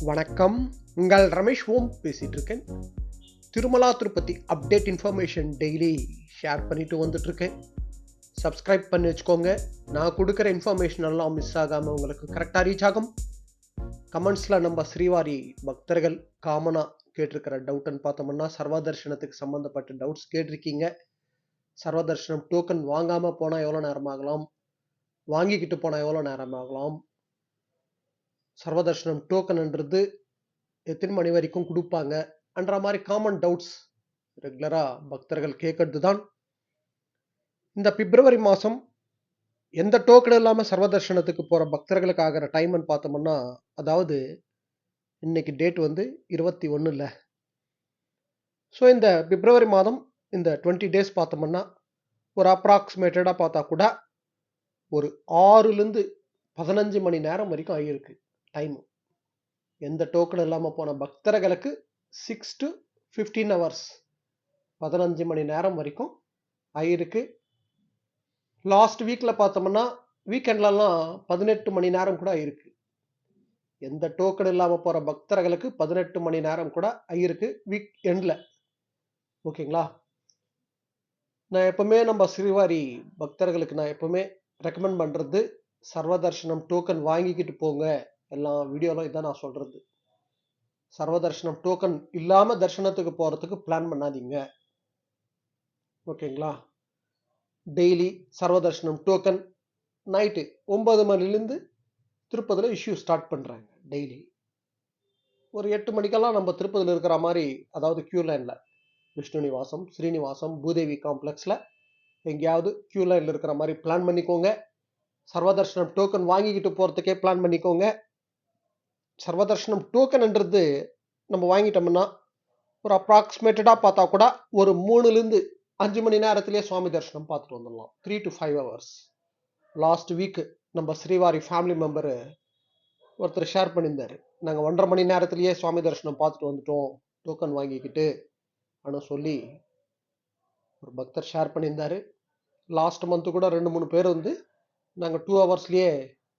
வணக்கம். உங்கள் ரமேஷ் ஓம் பேசிட்டு இருக்கேன். Tirumala Tirupati update information daily share பண்ணிட்டு வந்துட்டு இருக்கேன். சப்ஸ்கிரைப் பண்ணி வச்சுக்கோங்க. நான் கொடுக்குற இன்ஃபர்மேஷன் எல்லாம் மிஸ் ஆகாமல் உங்களுக்கு கரெக்டாக ரீச் ஆகும். கமெண்ட்ஸில் நம்ம ஸ்ரீவாரி பக்தர்கள் காமனாக கேட்டிருக்கிற டவுட்டுன்னு பார்த்தோம்னா, சர்வதர்ஷனத்துக்கு சம்மந்தப்பட்ட டவுட்ஸ் கேட்டிருக்கீங்க. சர்வதர்ஷனம் டோக்கன் வாங்காமல் போனால் எவ்வளோ நேரம் ஆகலாம், வாங்கிக்கிட்டு போனால் எவ்வளோ நேரம் ஆகலாம், சர்வதர்ஷனம் டோக்கன்ன்றது எத்தனை மணி வரைக்கும் கொடுப்பாங்க என்ற மாதிரி காமன் டவுட்ஸ் ரெகுலராக பக்தர்கள் கேட்கறது தான். இந்த பிப்ரவரி மாதம் எந்த டோக்கன் இல்லாமல் சர்வதர்ஷனத்துக்கு போகிற பக்தர்களுக்கு ஆகிற டைம்னு பார்த்தோம்னா, அதாவது இன்னைக்கு டேட் 21 இல்லை. ஸோ இந்த பிப்ரவரி மாதம் இந்த 20 டேஸ் பார்த்தோம்னா ஒரு அப்ராக்சிமேட்டடாக பார்த்தா கூட ஒரு 6லேருந்து 15 மணி நேரம் வரைக்கும் ஆகியிருக்கு டைம். எந்த டோக்கன் இல்லாமல் போன பக்தர்களுக்கு 6 to 15 hours 15 மணி நேரம் வரைக்கும் ஆகியிருக்கு. லாஸ்ட் வீக்கில் பார்த்தோம்னா வீக்கெண்ட்லலாம் 18 மணி நேரம் கூட ஆகிருக்கு. எந்த டோக்கன் இல்லாமல் போகிற பக்தர்களுக்கு 18 மணி நேரம் கூட ஆகிருக்கு வீக் எண்டில். ஓகேங்களா? நான் எப்பவுமே நம்ம ஸ்ரீவாரி பக்தர்களுக்கு நான் எப்பவுமே ரெக்கமெண்ட் பண்ணுறது, சர்வதர்ஷனம் டோக்கன் வாங்கிக்கிட்டு போங்க. எல்லா வீடியோவில் இதான் நான் சொல்கிறது. சர்வதர்ஷனம் டோக்கன் இல்லாமல் தர்ஷனத்துக்கு போகிறதுக்கு பிளான் பண்ணாதீங்க. ஓகேங்களா? டெய்லி சர்வதர்ஷனம் டோக்கன் நைட்டு 9 மணிலேருந்து திருப்பதியில் இஷ்யூ ஸ்டார்ட் பண்ணுறாங்க. டெய்லி ஒரு 8 மணிக்கெல்லாம் நம்ம திருப்பதியில் இருக்கிற மாதிரி, அதாவது கியூ லைனில் விஷ்ணு நிவாசம், ஸ்ரீனிவாசம், பூதேவி காம்ப்ளெக்ஸில் எங்கேயாவது கியூ லைனில் இருக்கிற மாதிரி பிளான் பண்ணிக்கோங்க. சர்வதர்ஷனம் டோக்கன் வாங்கிக்கிட்டு போகிறதுக்கே பிளான் பண்ணிக்கோங்க. சர்வதர்ஷனம் டோக்கன்ன்றது நம்ம வாங்கிட்டோம்னா ஒரு அப்ராக்சிமேட்டடாக பார்த்தா கூட ஒரு 3லேருந்து 5 மணி நேரத்திலேயே சுவாமி தரிசனம் பார்த்துட்டு வந்துடலாம். 3 to 5 hours. லாஸ்ட் வீக் நம்ம ஸ்ரீவாரி ஃபேமிலி மெம்பரு ஒருத்தர் ஷேர் பண்ணியிருந்தாரு. நாங்கள் 1.5 மணி நேரத்திலேயே சுவாமி தரிசனம் பார்த்துட்டு வந்துட்டோம் டோக்கன் வாங்கிக்கிட்டு ஆனால் சொல்லி ஒரு பக்தர் ஷேர் பண்ணியிருந்தாரு. லாஸ்ட் மந்த்து கூட 2-3 பேர் நாங்கள் 2 ஹவர்ஸ்லேயே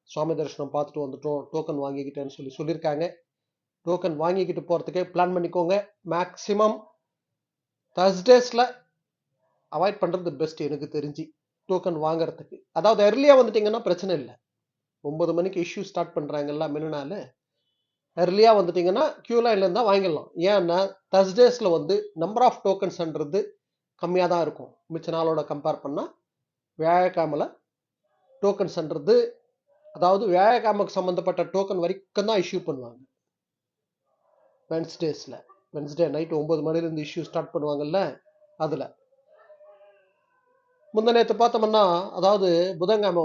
சுவாமி தரிசனம் பார்த்துட்டு வந்துட்டோம் டோக்கன் வாங்கிக்கிட்டேன்னு சொல்லியிருக்காங்க. டோக்கன் வாங்கிக்கிட்டு போகிறதுக்கே பிளான் பண்ணிக்கோங்க. மேக்ஸிமம் தர்ஸ்டேஸில் அவாய்ட் பண்ணுறது பெஸ்ட் எனக்கு தெரிஞ்சு டோக்கன் வாங்குறதுக்கு. அதாவது எர்லியாக வந்துட்டிங்கன்னா பிரச்சனை இல்லை. 9 மணிக்கு இஷ்யூ ஸ்டார்ட் பண்ணுறாங்கல்ல மின்னால, எர்லியாக வந்துட்டிங்கன்னா கியூ லைனில் இருந்தால் வாங்கிடலாம். ஏன்னா தர்ஸ்டேஸில் நம்பர் ஆஃப் டோக்கன்ஸ்ன்றது கம்மியாக தான் இருக்கும். மிச்ச நாளோட கம்பேர் பண்ணால் வியாழக்கிழமையில் டோக்கன்ஸ்ன்றது, அதாவது வியாழக்கிழமைக்கு சம்மந்தப்பட்ட டோக்கன் வரைக்கும் தான் இஷ்யூ பண்ணுவாங்க. வென்ஸ்டே நைட் 9 மணிலேருந்து இஷ்யூ ஸ்டார்ட் பண்ணுவாங்கல்ல, அதில் முந்தநேற்று பார்த்தோம்னா, அதாவது புதன்கிழமை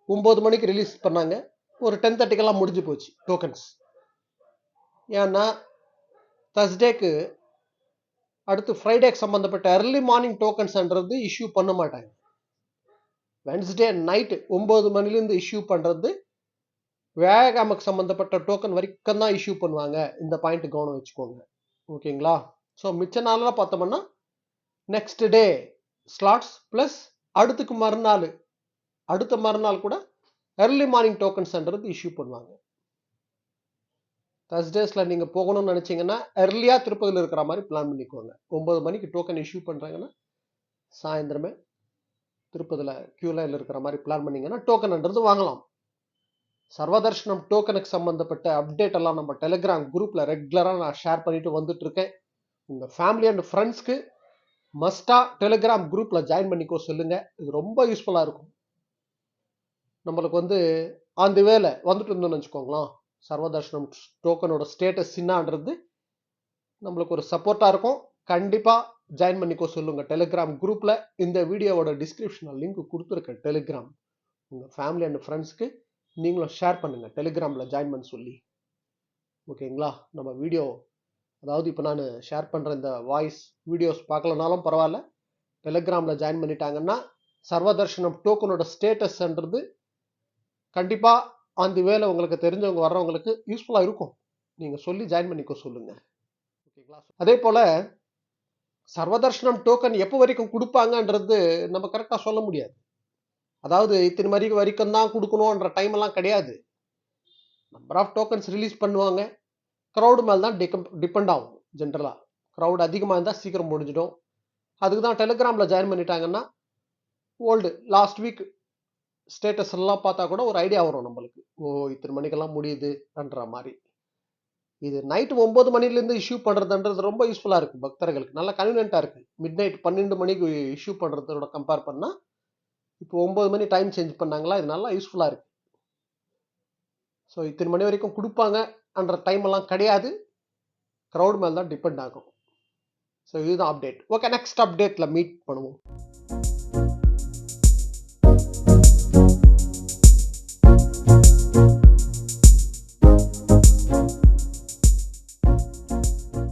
9 மணிக்கு ரிலீஸ் பண்ணாங்க. ஒரு 10:30க்கெல்லாம் முடிஞ்சு போச்சு டோக்கன்ஸ். ஏன்னா தர்ஸ்டேக்கு அடுத்து ஃப்ரைடேக்கு சம்மந்தப்பட்ட early மார்னிங் டோக்கன்ஸ்ன்றது இஷ்யூ பண்ண மாட்டாங்க. வென்ஸ்டே நைட்டு 9 மணிலேருந்து இஷ்யூ பண்ணுறது வியாழக்கிழமைக்கு சம்மந்தப்பட்ட டோக்கன் வரைக்கும் தான் இஷ்யூ பண்ணுவாங்க. இந்த பாயிண்ட் கவனம் வச்சுக்கோங்க. ஓகேங்களா? ஸோ மிச்ச நாளெல்லாம் பார்த்தோம்னா நெக்ஸ்ட் டே ஸ்லாட்ஸ் ப்ளஸ் அடுத்த மறுநாள் கூட early மார்னிங் டோக்கன்ஸ்ன்றது இஷ்யூ பண்ணுவாங்க. தர்ஸ்டேஸில் நீங்கள் போகணும்னு நினச்சிங்கன்னா எர்லியாக திருப்பதியில் இருக்கிற மாதிரி பிளான் பண்ணிக்கோங்க. 9 மணிக்கு டோக்கன் இஷ்யூ பண்ணுறாங்கன்னா சாயந்தரமே திருப்பதியில் கியூ லைனில் இருக்கிற மாதிரி பிளான் பண்ணிங்கன்னா டோக்கன்ன்றது வாங்கலாம். சர்வதர்ஷனம் டோக்கனுக்கு சம்மந்தப்பட்ட அப்டேட் எல்லாம் நம்ம டெலிகிராம் குரூப்பில் ரெகுலராக நான் ஷேர் பண்ணிட்டு வந்துட்டு இருக்கேன். உங்கள் ஃபேமிலி அண்ட் ஃப்ரெண்ட்ஸ்க்கு மஸ்ட்டாக டெலிகிராம் குரூப்பில் ஜாயின் பண்ணிக்கோ சொல்லுங்கள். இது ரொம்ப யூஸ்ஃபுல்லாக இருக்கும். நம்மளுக்கு ஆன் தி வேல வந்துட்டு இருந்தோம்னு வச்சுக்கோங்களேன், சர்வதர்ஷனம் டோக்கனோட ஸ்டேட்டஸ் என்னான்றது நம்மளுக்கு ஒரு சப்போர்ட்டாக இருக்கும். கண்டிப்பாக ஜாயின் பண்ணிக்கோ சொல்லுங்கள் டெலிகிராம் குரூப்பில். இந்த வீடியோவோட டிஸ்கிரிப்ஷனில் லிங்க் கொடுத்துருக்கேன் டெலிகிராம். உங்கள் ஃபேமிலி அண்ட் ஃப்ரெண்ட்ஸ்க்கு நீங்களும் ஷேர் பண்ணுங்கள் டெலிகிராமில் ஜாயின் பண்ண சொல்லி. ஓகேங்களா? நம்ம வீடியோ, அதாவது இப்போ நான் ஷேர் பண்ணுற இந்த வாய்ஸ் வீடியோஸ் பார்க்கலனாலும் பரவாயில்ல, டெலிகிராமில் ஜாயின் பண்ணிட்டாங்கன்னா சர்வதர்ஷனம் டோக்கனோட ஸ்டேட்டஸ்ன்றது கண்டிப்பாக ஆன் தி வேல உங்களுக்கு தெரிஞ்சவங்க வர்றவங்களுக்கு யூஸ்ஃபுல்லாக இருக்கும். நீங்கள் சொல்லி ஜாயின் பண்ணிக்கோ சொல்லுங்கள். ஓகேங்களா? அதே போல் சர்வதர்ஷனம் டோக்கன் எப்போ வரைக்கும் கொடுப்பாங்கன்றது நம்ம கரெக்டாக சொல்ல முடியாது. அதாவது இத்தனை வரைக்கும் தான் கொடுக்கணுன்ற டைம் எல்லாம் கிடையாது. நம்பர் ஆஃப் டோக்கன்ஸ் ரிலீஸ் பண்ணுவாங்க. க்ரௌடு மேலே தான் டிபெண்ட் ஆகும். ஜென்ரலாக க்ரௌட் அதிகமாக இருந்தால் சீக்கிரம் முடிஞ்சிடும். அதுக்கு தான் டெலிகிராமில் ஜாயின் பண்ணிட்டாங்கன்னா லாஸ்ட் வீக் ஸ்டேட்டஸ் எல்லாம் பார்த்தா கூட ஒரு ஐடியா வரும் நம்மளுக்கு. இத்தனை மணிக்கெல்லாம் முடியுதுன்ற மாதிரி. இது நைட்டு 9 மணிலேருந்து இஷ்யூ பண்ணுறதுன்றது ரொம்ப யூஸ்ஃபுல்லாக இருக்குது பக்தர்களுக்கு. நல்லா கன்வீனியண்ட்டாக இருக்குது. மிட் நைட் 12 மணிக்கு இஷ்யூ பண்ணுறதோட கம்பேர் பண்ணால் இப்போ 9 மணி டைம் சேஞ்ச் பண்ணாங்களா, இது நல்லா யூஸ்ஃபுல்லாக இருக்குது. ஸோ இத்தனை மணி வரைக்கும் கொடுப்பாங்கன்ற டைம் எல்லாம் கிடையாது. க்ரௌட் மேலே தான் டிபெண்ட் ஆகும். ஸோ இதுதான் அப்டேட். ஓகே, நெக்ஸ்ட் அப்டேட்டில் மீட் பண்ணுவோம்.